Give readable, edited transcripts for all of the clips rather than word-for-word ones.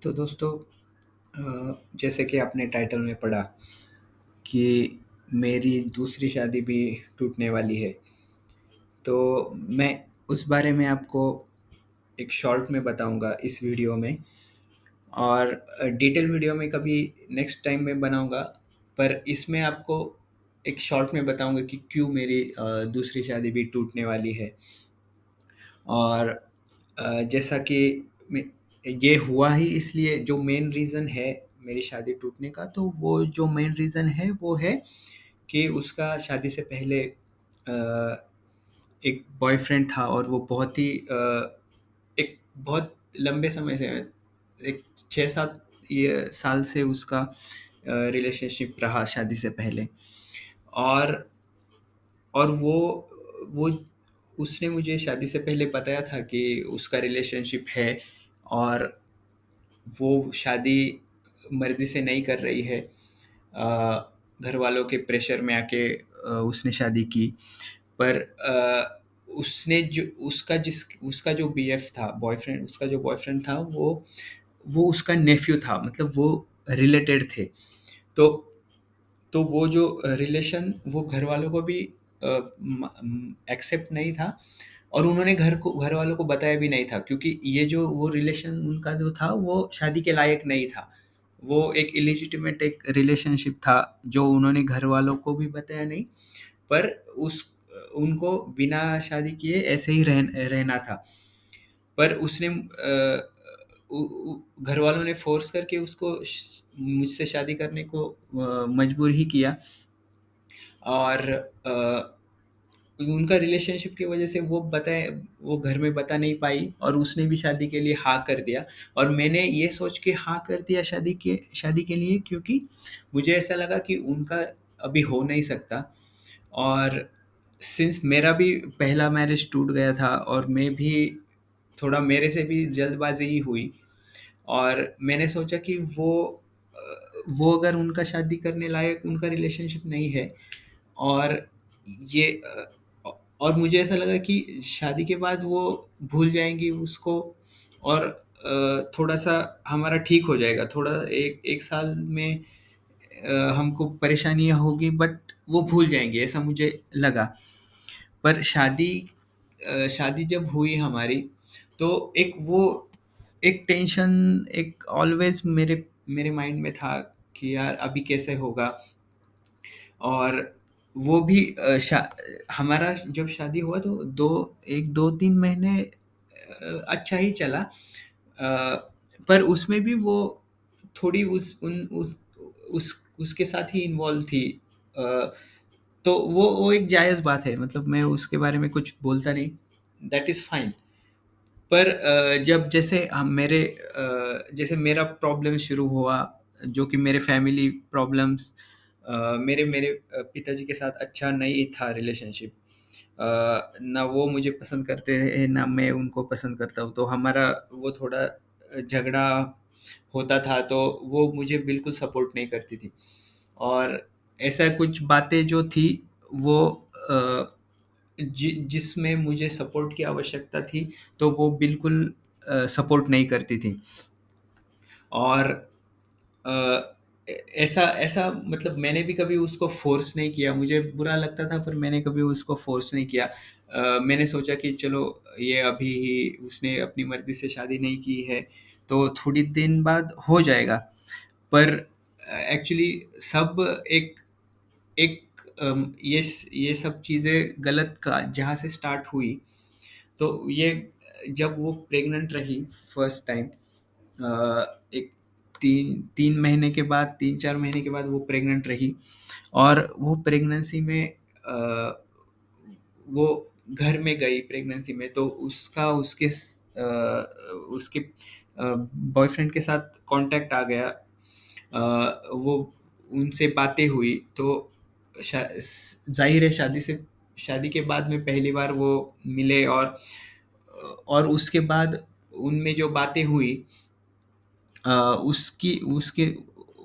तो दोस्तों, जैसे कि आपने टाइटल में पढ़ा कि मेरी दूसरी शादी भी टूटने वाली है। तो मैं उस बारे में आपको एक शॉर्ट में बताऊंगा इस वीडियो में, और डिटेल वीडियो में कभी नेक्स्ट टाइम में बनाऊंगा। पर इसमें आपको एक शॉर्ट में बताऊंगा कि क्यों मेरी दूसरी शादी भी टूटने वाली है। और जैसा कि ये हुआ ही इसलिए, जो मेन रीज़न है मेरी शादी टूटने का, तो वो जो मेन रीज़न है वो है कि उसका शादी से पहले एक बॉयफ्रेंड था, और वो बहुत ही एक बहुत लंबे समय से, एक 6-7 ये साल से उसका रिलेशनशिप रहा शादी से पहले। और और वो उसने मुझे शादी से पहले बताया था कि उसका रिलेशनशिप है, और वो शादी मर्ज़ी से नहीं कर रही है। घर वालों के प्रेशर में आके उसने शादी की। पर उसने जो उसका जो बीएफ था, बॉयफ्रेंड, उसका जो बॉयफ्रेंड था, वो उसका नेफ्यू था, मतलब वो रिलेटेड थे। तो वो जो रिलेशन, वो घर वालों को भी एक्सेप्ट नहीं था, और उन्होंने घर वालों को बताया भी नहीं था, क्योंकि ये जो वो रिलेशन उनका जो था वो शादी के लायक नहीं था। वो एक इलिजिटिमेट एक रिलेशनशिप था, जो उन्होंने घर वालों को भी बताया नहीं। पर उस उनको बिना शादी किए ऐसे ही रहना था। पर उसने घर वालों ने फोर्स करके उसको मुझसे शादी करने को मजबूर ही किया। और उनका रिलेशनशिप की वजह से वो घर में बता नहीं पाई, और उसने भी शादी के लिए हाँ कर दिया। और मैंने ये सोच के हाँ कर दिया शादी के लिए, क्योंकि मुझे ऐसा लगा कि उनका अभी हो नहीं सकता। और सिंस मेरा भी पहला मैरिज टूट गया था, और मैं भी थोड़ा, मेरे से भी जल्दबाजी ही हुई। और मैंने सोचा कि वो अगर उनका शादी करने लायक उनका रिलेशनशिप नहीं है, और ये और मुझे ऐसा लगा कि शादी के बाद वो भूल जाएंगी उसको, और थोड़ा सा हमारा ठीक हो जाएगा, थोड़ा एक एक साल में हमको परेशानियां होगी, बट वो भूल जाएंगे, ऐसा मुझे लगा। पर शादी जब हुई हमारी, तो एक टेंशन, एक ऑलवेज मेरे मेरे माइंड में था कि यार अभी कैसे होगा। और वो भी हमारा जब शादी हुआ तो 2-3 महीने अच्छा ही चला। पर उसमें भी वो थोड़ी उसके साथ ही इन्वॉल्व थी। अ, तो वो एक जायज़ बात है, मतलब मैं उसके बारे में कुछ बोलता नहीं, दैट इज़ फाइन। पर जब जैसे मेरा प्रॉब्लम शुरू हुआ, जो कि मेरे फैमिली प्रॉब्लम्स, मेरे मेरे पिताजी के साथ अच्छा नहीं था रिलेशनशिप। ना वो मुझे पसंद करते हैं, ना मैं उनको पसंद करता हूँ, तो हमारा वो थोड़ा झगड़ा होता था, तो वो मुझे बिल्कुल सपोर्ट नहीं करती थी। और ऐसा कुछ बातें जो थी, वो जिसमें मुझे सपोर्ट की आवश्यकता थी, तो वो बिल्कुल सपोर्ट नहीं करती थी। और अ, ऐसा ऐसा मतलब मैंने भी कभी उसको फ़ोर्स नहीं किया, मुझे बुरा लगता था, पर मैंने कभी उसको फ़ोर्स नहीं किया। मैंने सोचा कि चलो, ये अभी ही उसने अपनी मर्ज़ी से शादी नहीं की है, तो थोड़ी दिन बाद हो जाएगा। पर एक्चुअली सब एक एक ये सब चीज़ें गलत का जहाँ से स्टार्ट हुई, तो ये जब वो प्रेग्नेंट रही फर्स्ट टाइम, एक 3 महीने के बाद, 3-4 महीने के बाद वो प्रेग्नेंट रही। और वो प्रेगनेंसी में वो घर में गई प्रेगनेंसी में, तो उसके बॉयफ्रेंड के साथ कांटेक्ट आ गया। वो उनसे बातें हुई, तो जाहिर है शादी के बाद में पहली बार वो मिले। और उसके बाद उनमें जो बातें हुई, अ, उसकी उसके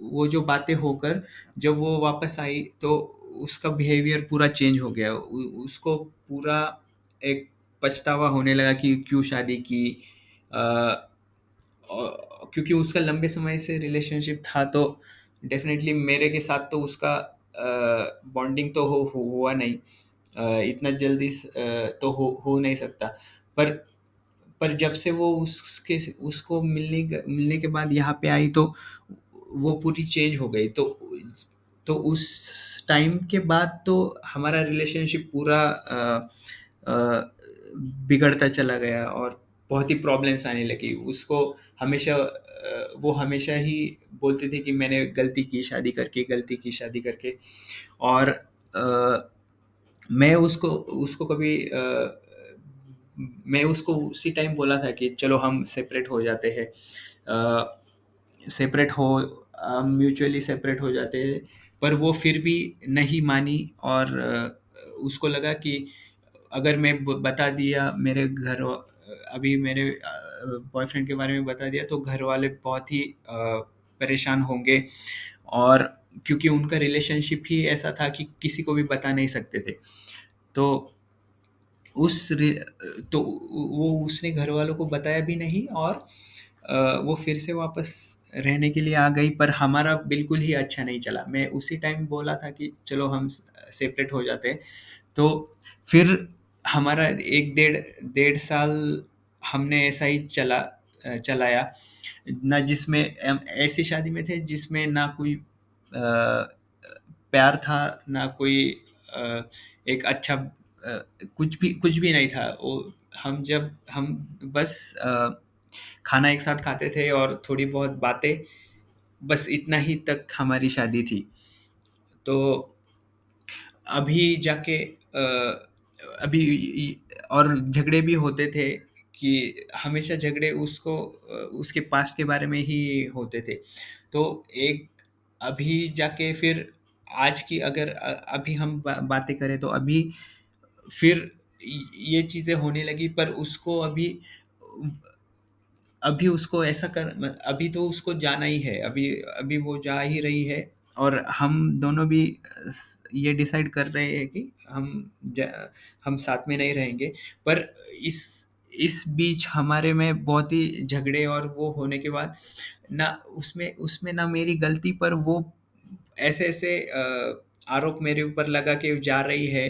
वो जो बातें होकर जब वो वापस आई, तो उसका बिहेवियर पूरा चेंज हो गया। उसको पूरा एक पछतावा होने लगा कि क्यों शादी की। अ, क्योंकि उसका लंबे समय से रिलेशनशिप था, तो डेफिनेटली मेरे के साथ तो उसका बॉन्डिंग तो हुआ नहीं, इतना जल्दी तो हो नहीं सकता। पर पर जब से वो उसके उसको मिलने के बाद यहाँ पे आई, तो वो पूरी चेंज हो गई। तो उस टाइम के बाद तो हमारा रिलेशनशिप पूरा बिगड़ता चला गया, और बहुत ही प्रॉब्लम्स आने लगी उसको। हमेशा वो हमेशा ही बोलते थे कि मैंने गलती की शादी करके, गलती की शादी करके। और मैं उसको उसको कभी मैं उसको उसी टाइम बोला था कि चलो हम सेपरेट हो जाते हैं, सेपरेट हो म्यूचुअली सेपरेट हो जाते हैं। पर वो फिर भी नहीं मानी, और उसको लगा कि अगर मैं बता दिया मेरे अभी मेरे बॉयफ्रेंड के बारे में बता दिया, तो घर वाले बहुत ही परेशान होंगे। और क्योंकि उनका रिलेशनशिप ही ऐसा था कि किसी को भी बता नहीं सकते थे। तो उस रि- तो वो उसने घर वालों को बताया भी नहीं, और वो फिर से वापस रहने के लिए आ गई। पर हमारा बिल्कुल ही अच्छा नहीं चला। मैं उसी टाइम बोला था कि चलो हम सेपरेट हो जाते हैं। तो फिर हमारा एक डेढ़ डेढ़ साल हमने ऐसा ही चलाया, ना जिसमें हम ऐसी शादी में थे जिसमें ना कोई प्यार था, ना कोई एक अच्छा कुछ भी नहीं था वो। हम बस खाना एक साथ खाते थे और थोड़ी बहुत बातें, बस इतना ही तक हमारी शादी थी। तो अभी जाके और झगड़े भी होते थे, कि हमेशा झगड़े उसके पास्ट के बारे में ही होते थे। तो एक अभी जाके फिर आज की अगर अभी हम बातें करें, तो अभी फिर ये चीज़ें होने लगी। पर उसको अभी उसको ऐसा कर अभी तो उसको जाना ही है, अभी अभी वो जा ही रही है। और हम दोनों भी ये डिसाइड कर रहे हैं कि हम साथ में नहीं रहेंगे। पर इस इस बीच हमारे में बहुत ही झगड़े और वो होने के बाद, ना उसमें उसमें ना मेरी गलती, पर वो ऐसे ऐसे आरोप मेरे ऊपर लगा के जा रही है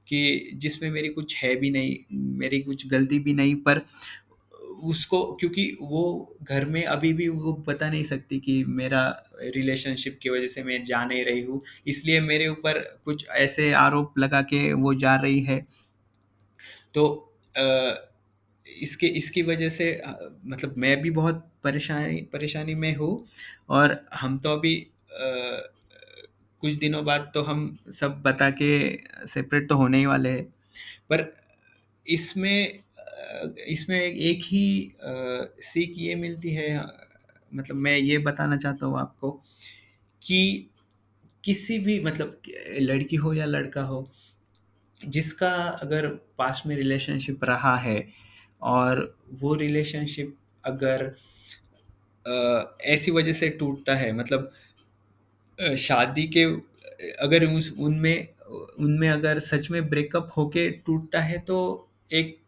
कि जिसमें मेरी कुछ है भी नहीं, मेरी कुछ गलती भी नहीं। पर उसको, क्योंकि वो घर में अभी भी वो बता नहीं सकती कि मेरा रिलेशनशिप की वजह से मैं जा नहीं रही हूँ, इसलिए मेरे ऊपर कुछ ऐसे आरोप लगा के वो जा रही है। तो इसके इसकी वजह से मतलब मैं भी बहुत परेशानी में हूँ। और हम तो अभी कुछ दिनों बाद तो हम सब बता के सेपरेट तो होने ही वाले हैं। पर इसमें एक ही सीख ये मिलती है, मतलब मैं ये बताना चाहता हूँ आपको कि किसी भी, मतलब लड़की हो या लड़का हो, जिसका अगर पास्ट में रिलेशनशिप रहा है, और वो रिलेशनशिप अगर ऐसी वजह से टूटता है, मतलब शादी के अगर उस उनमें उनमें अगर सच में ब्रेकअप होके टूटता है, तो एक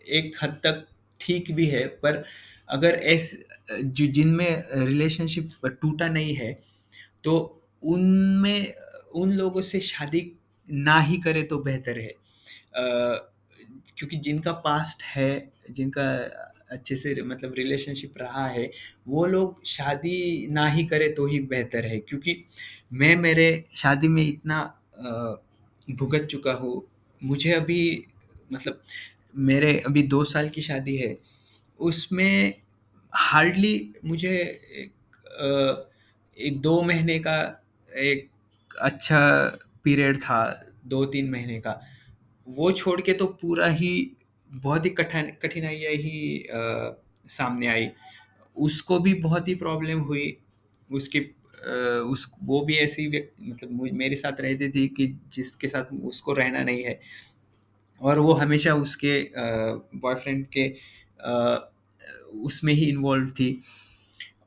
एक हद तक ठीक भी है। पर अगर जिनमें रिलेशनशिप टूटा नहीं है, तो उनमें उन लोगों से शादी ना ही करे तो बेहतर है। क्योंकि जिनका पास्ट है, जिनका अच्छे से मतलब रिलेशनशिप रहा है, वो लोग शादी ना ही करे तो ही बेहतर है। क्योंकि मैं मेरे शादी में इतना भुगत चुका हूँ। मुझे अभी, मतलब मेरे अभी 2 साल की शादी है, उसमें हार्डली मुझे एक 2 महीने का एक अच्छा पीरियड था, 2-3 महीने का। वो छोड़ के तो पूरा ही बहुत ही कठिनाइयाँ ही सामने आई। उसको भी बहुत ही प्रॉब्लम हुई। उसकी उस वो भी ऐसी व्यक्ति, मतलब मेरे साथ रहती थी कि जिसके साथ उसको रहना नहीं है, और वो हमेशा उसके बॉयफ्रेंड के अ, उसमें ही इन्वॉल्व थी।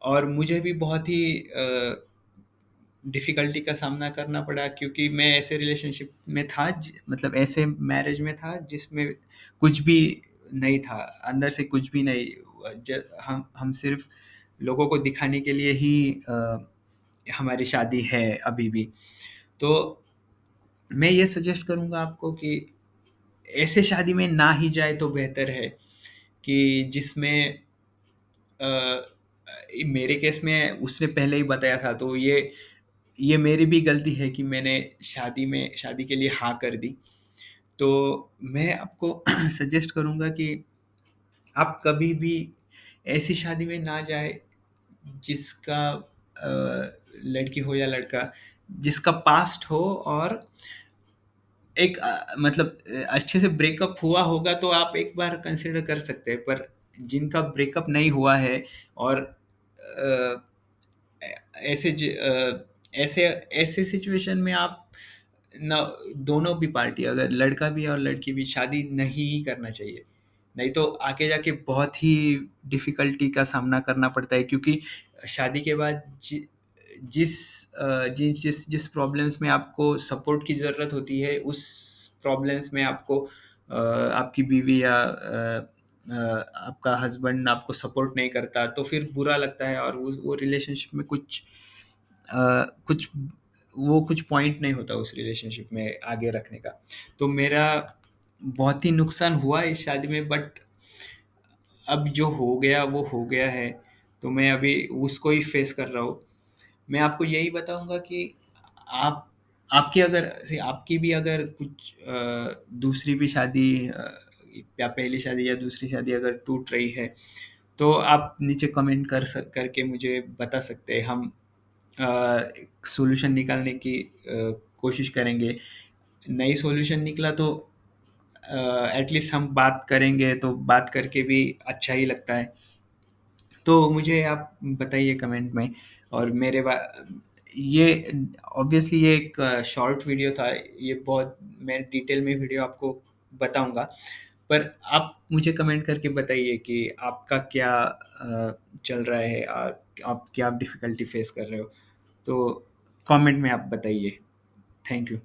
और मुझे भी बहुत ही डिफ़िकल्टी का सामना करना पड़ा, क्योंकि मैं ऐसे रिलेशनशिप में था, मतलब ऐसे मैरिज में था जिसमें कुछ भी नहीं था, अंदर से कुछ भी नहीं। हम सिर्फ लोगों को दिखाने के लिए ही हमारी शादी है अभी भी। तो मैं ये सजेस्ट करूँगा आपको कि ऐसे शादी में ना ही जाए तो बेहतर है, कि जिसमें मेरे केस में उसने पहले ही बताया था, तो ये मेरी भी गलती है कि मैंने शादी के लिए हाँ कर दी। तो मैं आपको सजेस्ट करूँगा कि आप कभी भी ऐसी शादी में ना जाए जिसका लड़की हो या लड़का, जिसका पास्ट हो, और एक मतलब अच्छे से ब्रेकअप हुआ होगा तो आप एक बार कंसिडर कर सकते हैं, पर जिनका ब्रेकअप नहीं हुआ है और अ, ऐसे ऐसे ऐसे सिचुएशन में आप ना, दोनों भी पार्टी, अगर लड़का भी और लड़की भी, शादी नहीं ही करना चाहिए। नहीं तो आगे जाके बहुत ही डिफिकल्टी का सामना करना पड़ता है, क्योंकि शादी के बाद जिस जिस प्रॉब्लम्स में आपको सपोर्ट की ज़रूरत होती है, उस प्रॉब्लम्स में आपको आपकी बीवी या आपका हस्बैंड आपको सपोर्ट नहीं करता, तो फिर बुरा लगता है, और वो रिलेशनशिप में कुछ कुछ पॉइंट नहीं होता उस रिलेशनशिप में आगे रखने का। तो मेरा बहुत ही नुकसान हुआ इस शादी में, बट अब जो हो गया वो हो गया है, तो मैं अभी उसको ही फेस कर रहा हूँ। मैं आपको यही बताऊंगा कि आप आपकी भी अगर कुछ दूसरी भी शादी, या पहली शादी या दूसरी शादी अगर टूट रही है, तो आप नीचे कमेंट करके मुझे बता सकते हैं। हम सॉल्यूशन निकालने की कोशिश करेंगे। नई सॉल्यूशन निकला तो एटलीस्ट हम बात करेंगे, तो बात करके भी अच्छा ही लगता है। तो मुझे आप बताइए कमेंट में। और ये ऑब्वियसली ये एक शॉर्ट वीडियो था, ये बहुत मैं डिटेल में वीडियो आपको बताऊंगा, पर आप मुझे कमेंट करके बताइए कि आपका क्या चल रहा है, आप क्या डिफ़िकल्टी फेस कर रहे हो। तो कमेंट में आप बताइए। Thank you.